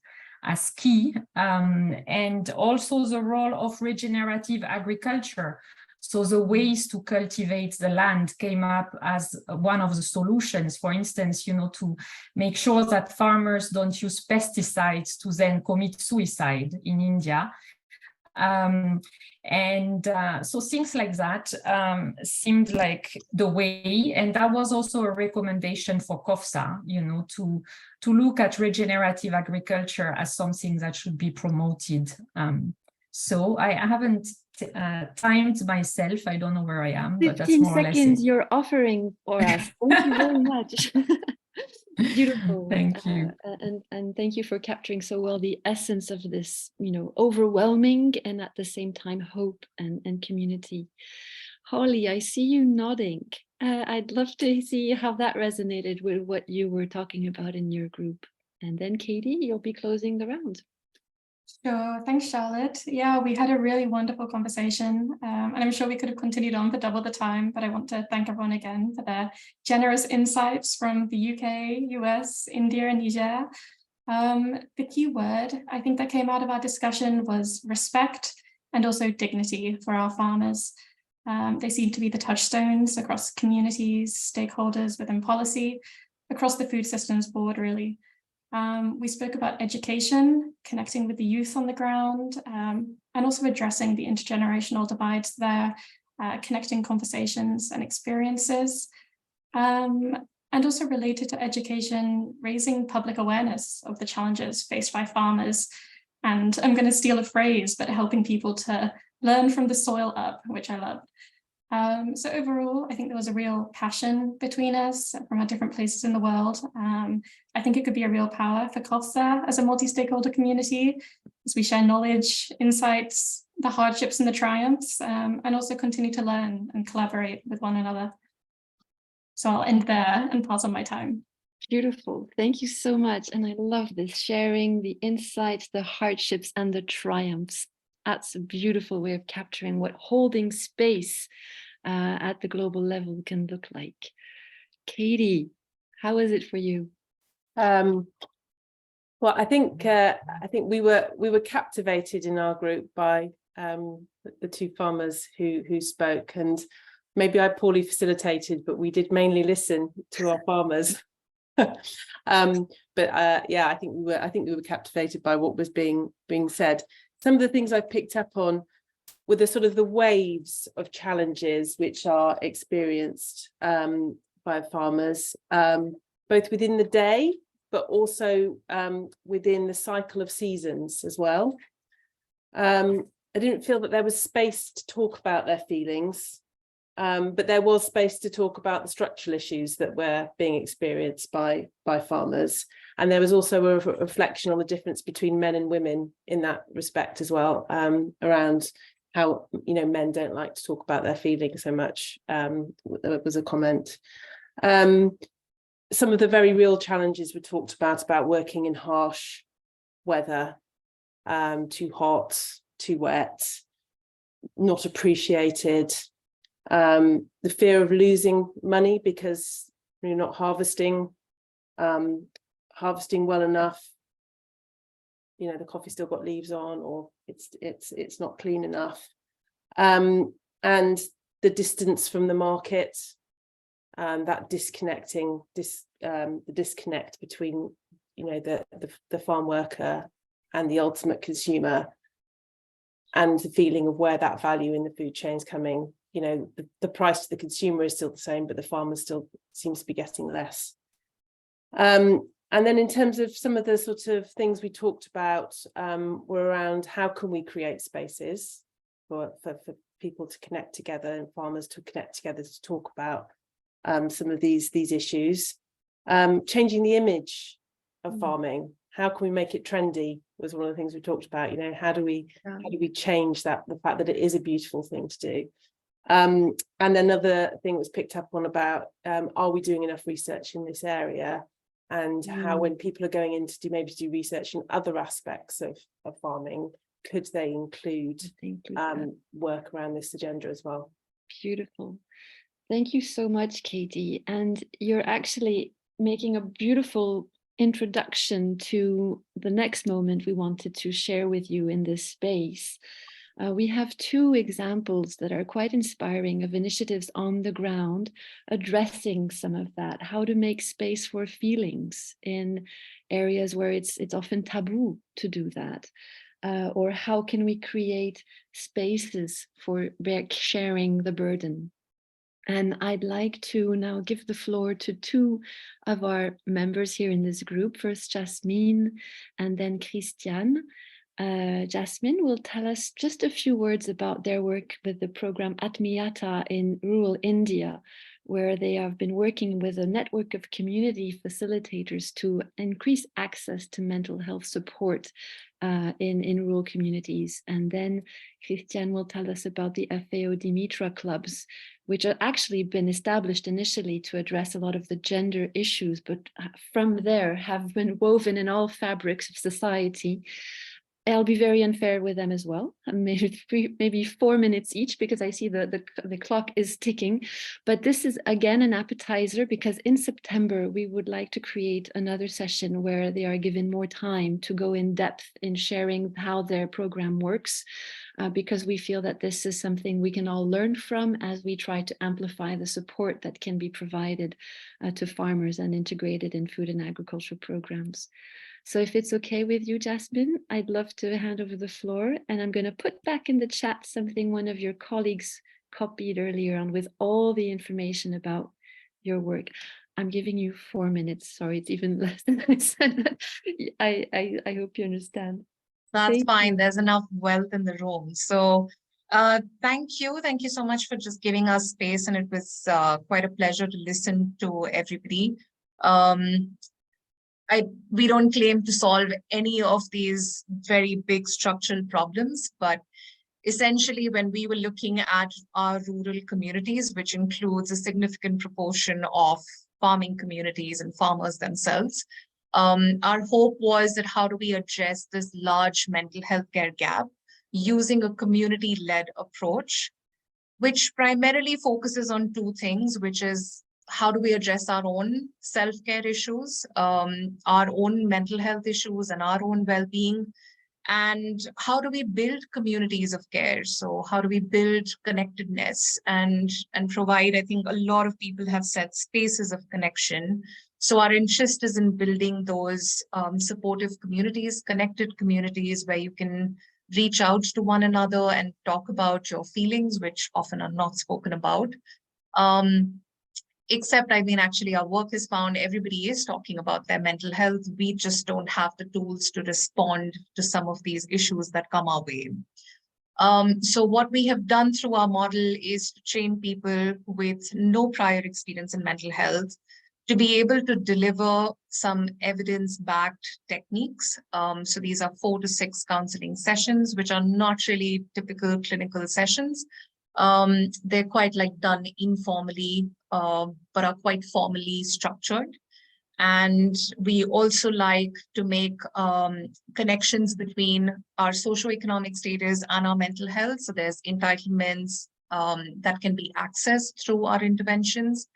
S11: as key, and also the role of regenerative agriculture. So the ways to cultivate the land came up as one of the solutions, for instance, you know, to make sure that farmers don't use pesticides to then commit suicide in India. So things like that seemed like the way, and that was also a recommendation for COFSA, you know, to look at regenerative agriculture as something that should be promoted. So I haven't timed myself. I don't know where I am, but that's more or less
S1: 15 seconds you're offering for us. Thank you very much. Beautiful.
S11: Thank you.
S1: And thank you for capturing so well the essence of this, you know, overwhelming and at the same time hope and community. Holly, I see you nodding. I'd love to see how that resonated with what you were talking about in your group. And then Katie, you'll be closing the round.
S12: Sure. Thanks, Charlotte. Yeah, we had a really wonderful conversation, and I'm sure we could have continued on for double the time, but I want to thank everyone again for their generous insights from the UK, US, India, and Niger. The key word I think that came out of our discussion was respect and also dignity for our farmers. They seem to be the touchstones across communities, stakeholders within policy, across the food systems board, really. We spoke about education, connecting with the youth on the ground, and also addressing the intergenerational divides there, connecting conversations and experiences, and also related to education, raising public awareness of the challenges faced by farmers. And I'm going to steal a phrase, but helping people to learn from the soil up, which I love. So overall, I think there was a real passion between us from our different places in the world. I think it could be a real power for COFSA as a multi-stakeholder community, as we share knowledge, insights, the hardships and the triumphs, and also continue to learn and collaborate with one another. So I'll end there and pass on my time.
S1: Beautiful. Thank you so much. And I love this, sharing the insights, the hardships, and the triumphs. That's a beautiful way of capturing what holding space at the global level can look like. Katie, how is it for you?
S13: Well, I think we were captivated in our group by the two farmers who spoke, and maybe I poorly facilitated, but we did mainly listen to our farmers. Yeah, I think we were captivated by what was being said. Some of the things I picked up on were the sort of the waves of challenges which are experienced by farmers, both within the day, but also within the cycle of seasons as well. I didn't feel that there was space to talk about their feelings, but there was space to talk about the structural issues that were being experienced by farmers. And there was also a reflection on the difference between men and women in that respect as well, around how, men don't like to talk about their feelings so much. There was a comment. Some of the very real challenges were talked about working in harsh weather, too hot, too wet, not appreciated, the fear of losing money because you're not harvesting well enough. The coffee still got leaves on, or it's not clean enough, and the distance from the market, that the disconnect between the farm worker and the ultimate consumer, and the feeling of where that value in the food chain is coming. The price to the consumer is still the same, but the farmer still seems to be getting less. And then in terms of some of the sort of things we talked about were around how can we create spaces for people to connect together and farmers to connect together to talk about some of these issues. Changing the image of farming. How can we make it trendy was one of the things we talked about. How do we change the fact that it is a beautiful thing to do? And another thing was picked up on about are we doing enough research in this area? And how, when people are going in to do research in other aspects of farming, could they include work around this agenda as well?
S1: Beautiful. Thank you so much, Katie. And you're actually making a beautiful introduction to the next moment we wanted to share with you in this space. We have two examples that are quite inspiring of initiatives on the ground addressing some of that, how to make space for feelings in areas where it's often taboo to do that, or how can we create spaces for sharing the burden. And I'd like to now give the floor to two of our members here in this group, first Jasmine and then Christiane. Jasmine will tell us just a few words about their work with the program Atmiyata in rural India, where they have been working with a network of community facilitators to increase access to mental health support in rural communities. And then Christiane will tell us about the FAO Dimitra clubs, which have actually been established initially to address a lot of the gender issues, but from there have been woven in all fabrics of society. I'll be very unfair with them as well, maybe 4 minutes each, because I see the clock is ticking. But this is again an appetizer, because in September we would like to create another session where they are given more time to go in depth in sharing how their program works, because we feel that this is something we can all learn from as we try to amplify the support that can be provided to farmers and integrated in food and agriculture programs. So if it's okay with you, Jasmine, I'd love to hand over the floor, and I'm going to put back in the chat something one of your colleagues copied earlier on with all the information about your work. I'm giving you 4 minutes. Sorry, it's even less than I said. I hope you understand.
S14: That's fine. There's enough wealth in the room. So Thank you. Thank you so much for just giving us space, and it was quite a pleasure to listen to everybody. We don't claim to solve any of these very big structural problems, but essentially when we were looking at our rural communities, which includes a significant proportion of farming communities and farmers themselves, our hope was that how do we address this large mental health care gap using a community-led approach, which primarily focuses on two things, which is how do we address our own self-care issues, our own mental health issues and our own well-being, and how do we build communities of care? So how do we build connectedness and provide, I think a lot of people have said, spaces of connection. So our interest is in building those supportive communities, connected communities where you can reach out to one another and talk about your feelings, which often are not spoken about. Except, I mean, actually our work has found everybody is talking about their mental health. We just don't have the tools to respond to some of these issues that come our way. So what we have done through our model is to train people with no prior experience in mental health to be able to deliver some evidence-backed techniques. So these are 4 to 6 counseling sessions, which are not really typical clinical sessions. They're quite like done informally, but are quite formally structured. And we also like to make connections between our socioeconomic status and our mental health. So there's entitlements that can be accessed through our interventions.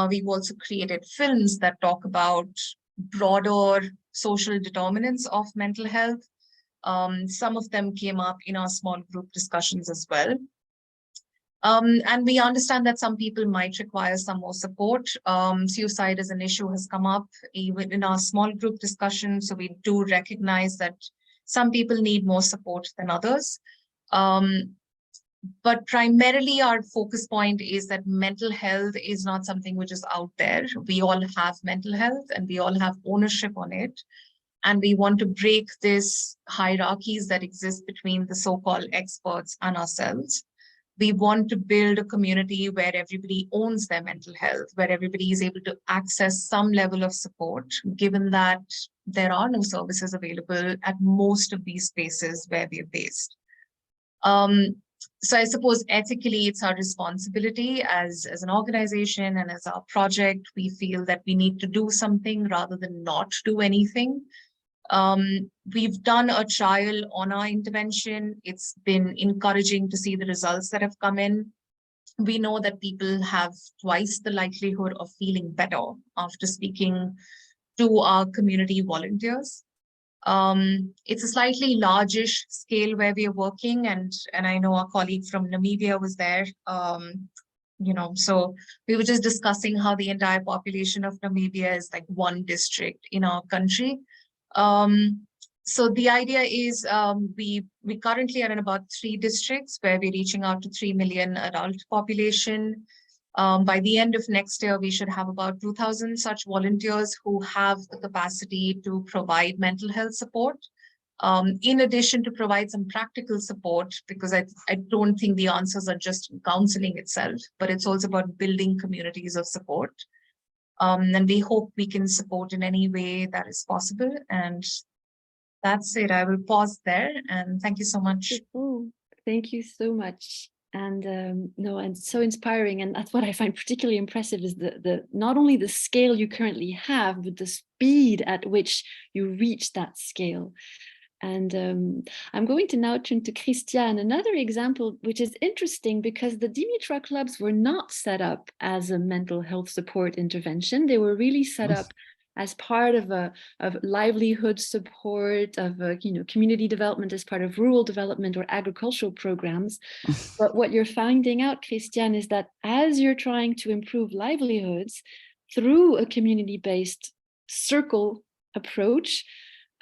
S14: We've also created films that talk about broader social determinants of mental health. Some of them came up in our small group discussions as well. And we understand that some people might require some more support. Suicide as an issue has come up even in our small group discussion. So we do recognize that some people need more support than others. But primarily our focus point is that mental health is not something which is out there. We all have mental health and we all have ownership on it. And we want to break these hierarchies that exist between the so-called experts and ourselves. We want to build a community where everybody owns their mental health, where everybody is able to access some level of support, given that there are no services available at most of these spaces where we're based. So I suppose ethically, it's our responsibility as an organization and as our project, we feel that we need to do something rather than not do anything. We've done a trial on our intervention. It's been encouraging to see the results that have come in. We know that people have twice the likelihood of feeling better after speaking to our community volunteers. It's a slightly largish scale where we are working, and I know our colleague from Namibia was there. So we were just discussing how the entire population of Namibia is like one district in our country. So the idea is we currently are in about 3 districts where we're reaching out to 3 million adult population. By the end of next year, we should have about 2,000 such volunteers who have the capacity to provide mental health support. In addition to provide some practical support, because I don't think the answers are just counseling itself, but it's also about building communities of support. And we hope we can support in any way that is possible. And that's it. I will pause there and thank you so much.
S1: Oh, thank you so much. And no, and so inspiring. And that's what I find particularly impressive is the not only the scale you currently have, but the speed at which you reach that scale. And I'm going to now turn to Christiane, another example, which is interesting because the Dimitra clubs were not set up as a mental health support intervention. They were really set up as part of livelihood support, of community development as part of rural development or agricultural programs. But what you're finding out, Christiane, is that as you're trying to improve livelihoods through a community-based circle approach,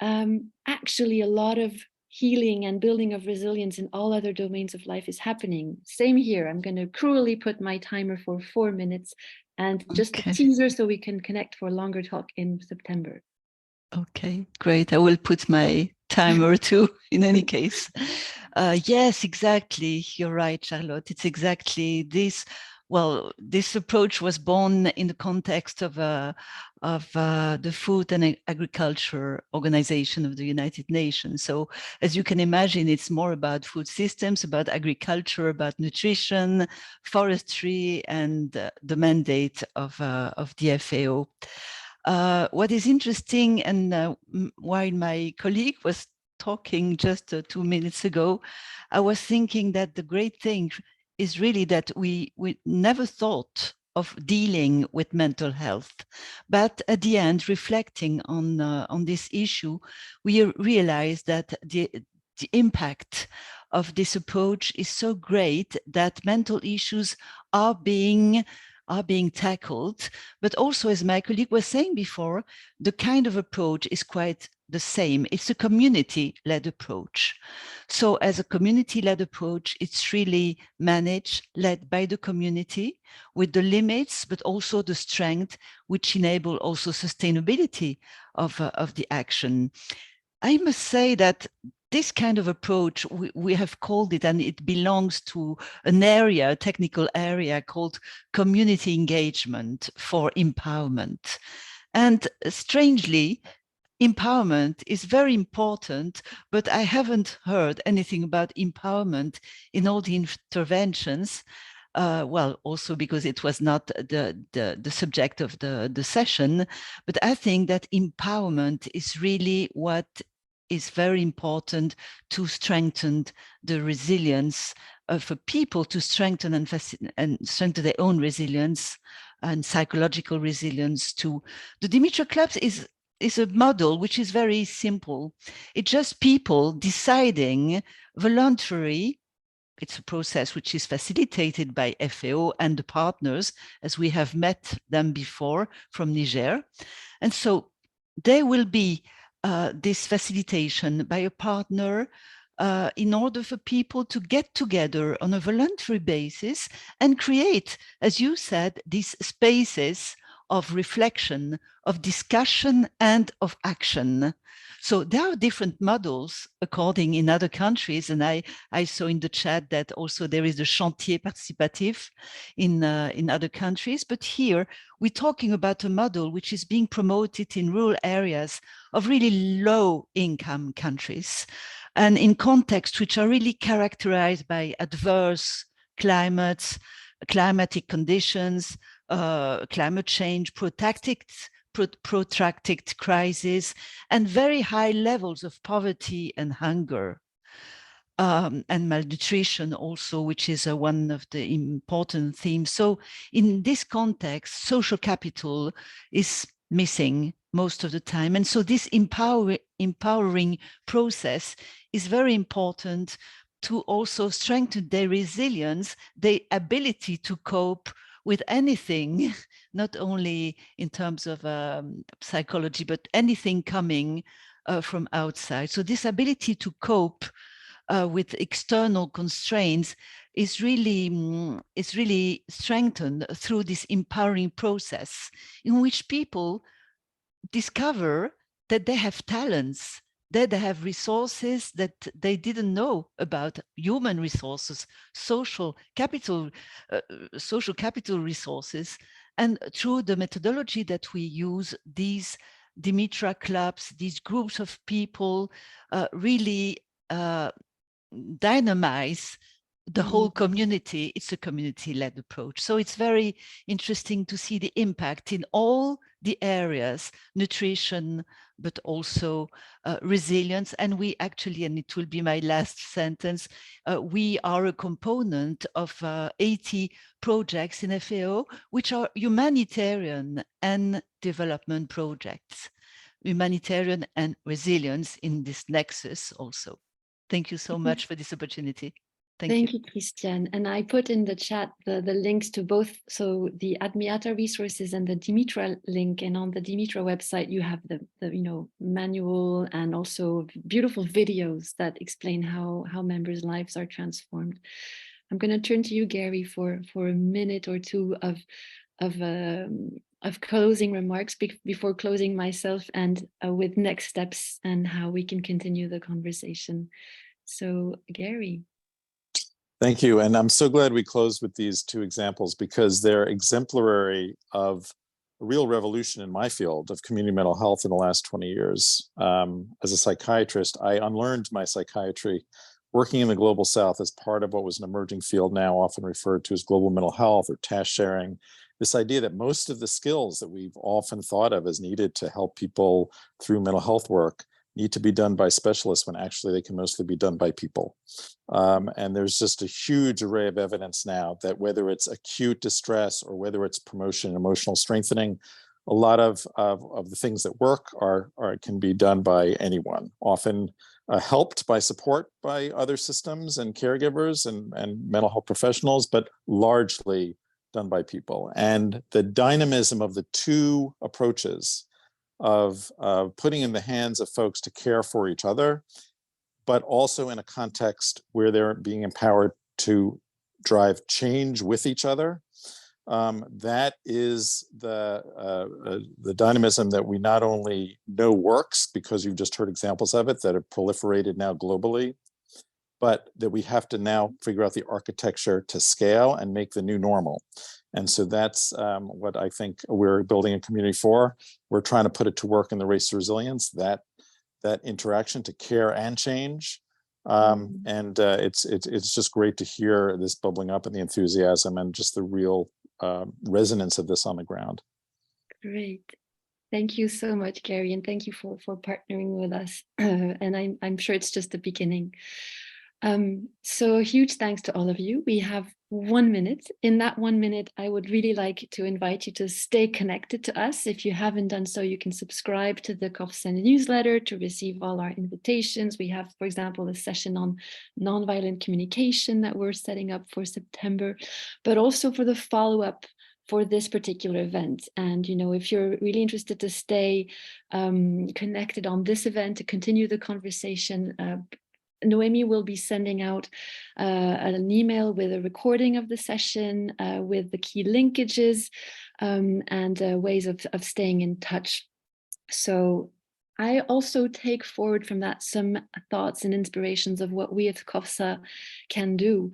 S1: actually a lot of healing and building of resilience in all other domains of life is happening. Same here. I'm going to cruelly put my timer for 4 minutes and just a teaser so we can connect for a longer talk in September.
S15: Okay, great. I will put my timer too in any case. Yes, exactly. You're right, Charlotte. It's exactly this. Well, this approach was born in the context of the Food and Agriculture Organization of the United Nations. So, as you can imagine, it's more about food systems, about agriculture, about nutrition, forestry, and the mandate of the FAO. What is interesting, and while my colleague was talking just 2 minutes ago, I was thinking that the great thing is really that we never thought of dealing with mental health, but at the end, reflecting on this issue, we realized that the impact of this approach is so great that mental issues are being tackled, but also, as my colleague was saying before, the kind of approach is quite the same. It's a community-led approach. So as a community-led approach, it's really managed, led by the community with the limits, but also the strength, which enable also sustainability of the action. I must say that this kind of approach, we have called it, and it belongs to an area, a technical area called community engagement for empowerment. And strangely, empowerment is very important, but I haven't heard anything about empowerment in all the interventions. Well, also because it was not the subject of the session, but I think that empowerment is really what is very important to strengthen the resilience for people, to strengthen and strengthen their own resilience and psychological resilience too. The Dimitra Clubs is a model which is very simple. It's just people deciding voluntarily. It's a process which is facilitated by FAO and the partners, as we have met them before from Niger. And so there will be this facilitation by a partner in order for people to get together on a voluntary basis and create, as you said, these spaces of reflection, of discussion, and of action. So there are different models according in other countries, and I saw in the chat that also there is the chantier participatif in other countries. But here we're talking about a model which is being promoted in rural areas of really low-income countries, and in contexts which are really characterized by adverse climatic conditions, climate change, protracted crisis, and very high levels of poverty and hunger. And malnutrition also, which is one of the important themes. So in this context, social capital is missing most of the time. And so this empowering process is very important to also strengthen their resilience, their ability to cope with anything, not only in terms of psychology, but anything coming from outside. So this ability to cope with external constraints is really strengthened through this empowering process in which people discover that they have talents, that they have resources that they didn't know about, human resources, social capital resources. And through the methodology that we use, these Dimitra Clubs, these groups of people really dynamize the whole community. It's a community-led approach. So it's very interesting to see the impact in all the areas, nutrition, but also resilience. And we actually, and it will be my last sentence, we are a component of 80 projects in FAO, which are humanitarian and development projects, humanitarian and resilience in this nexus also. Thank you so much for this opportunity.
S1: Thank you, Christiane. And I put in the chat the links to both, so the Admiata resources and the Dimitra link. And on the Dimitra website, you have the manual and also beautiful videos that explain how members' lives are transformed. I'm going to turn to you, Gary, for a minute or two of closing remarks before closing myself, and with next steps and how we can continue the conversation. So Gary.
S3: Thank you. And I'm so glad we closed with these two examples because they're exemplary of a real revolution in my field of community mental health in the last 20 years. As a psychiatrist, I unlearned my psychiatry working in the global south as part of what was an emerging field now often referred to as global mental health or task sharing. This idea that most of the skills that we've often thought of as needed to help people through mental health work need to be done by specialists when actually they can mostly be done by people. And there's just a huge array of evidence now that whether it's acute distress or whether it's promotion and emotional strengthening, a lot of the things that work can be done by anyone, often helped by support by other systems and caregivers and mental health professionals, but largely done by people. And the dynamism of the two approaches of putting in the hands of folks to care for each other, but also in a context where they're being empowered to drive change with each other. That is the dynamism that we not only know works, because you've just heard examples of it that have proliferated now globally, but that we have to now figure out the architecture to scale and make the new normal. And so that's what I think we're building a community for. We're trying to put it to work in the Race to Resilience, that interaction to care and change. And it's just great to hear this bubbling up and the enthusiasm and just the real resonance of this on the ground.
S1: Great. Thank you so much, Gary, and thank you for partnering with us. And I'm sure it's just the beginning. So a huge thanks to all of you. We have 1 minute. In that 1 minute, I would really like to invite you to stay connected to us. If you haven't done so, you can subscribe to the COFSEN newsletter to receive all our invitations. We have, for example, a session on nonviolent communication that we're setting up for September, but also for the follow-up for this particular event. And, you know, if you're really interested to stay connected on this event, to continue the conversation, Noemi will be sending out an email with a recording of the session, with the key linkages and ways of staying in touch. So I also take forward from that some thoughts and inspirations of what we at COFSA can do.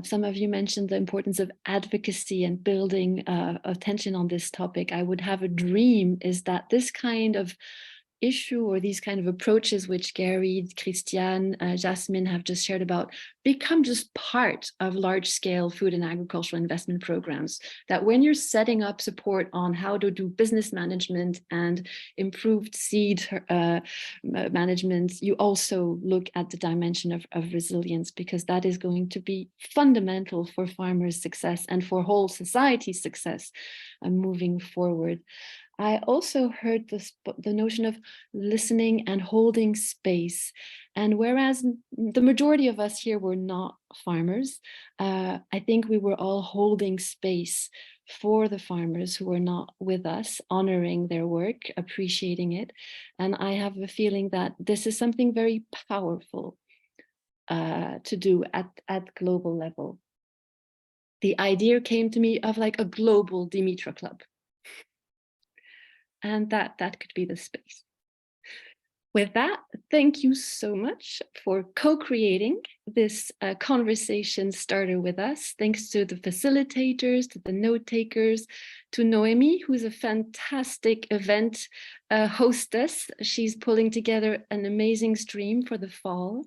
S1: Some of you mentioned the importance of advocacy and building attention on this topic. I would have a dream is that this kind of issue or these kind of approaches which Gary, Christiane, Jasmine have just shared about become just part of large-scale food and agricultural investment programs. That when you're setting up support on how to do business management and improved seed management, you also look at the dimension of resilience, because that is going to be fundamental for farmers' success and for whole society's success moving forward. I also heard the notion of listening and holding space. And whereas the majority of us here were not farmers, I think we were all holding space for the farmers who were not with us, honoring their work, appreciating it. And I have a feeling that this is something very powerful to do at global level. The idea came to me of like a global Dimitra Club. And that could be the space. With that, thank you so much for co-creating this conversation starter with us. Thanks to the facilitators, to the note takers, to Noemi, who's a fantastic event hostess. She's pulling together an amazing stream for the fall.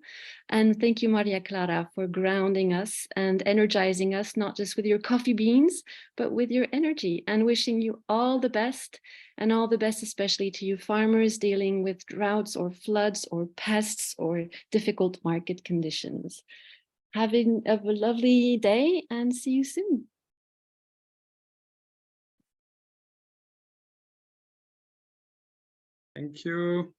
S1: And thank you, Maria Clara, for grounding us and energizing us, not just with your coffee beans, but with your energy, and wishing you all the best, and all the best especially to you farmers dealing with droughts or floods or pests or difficult market conditions. Have a lovely day and see you soon.
S5: Thank you.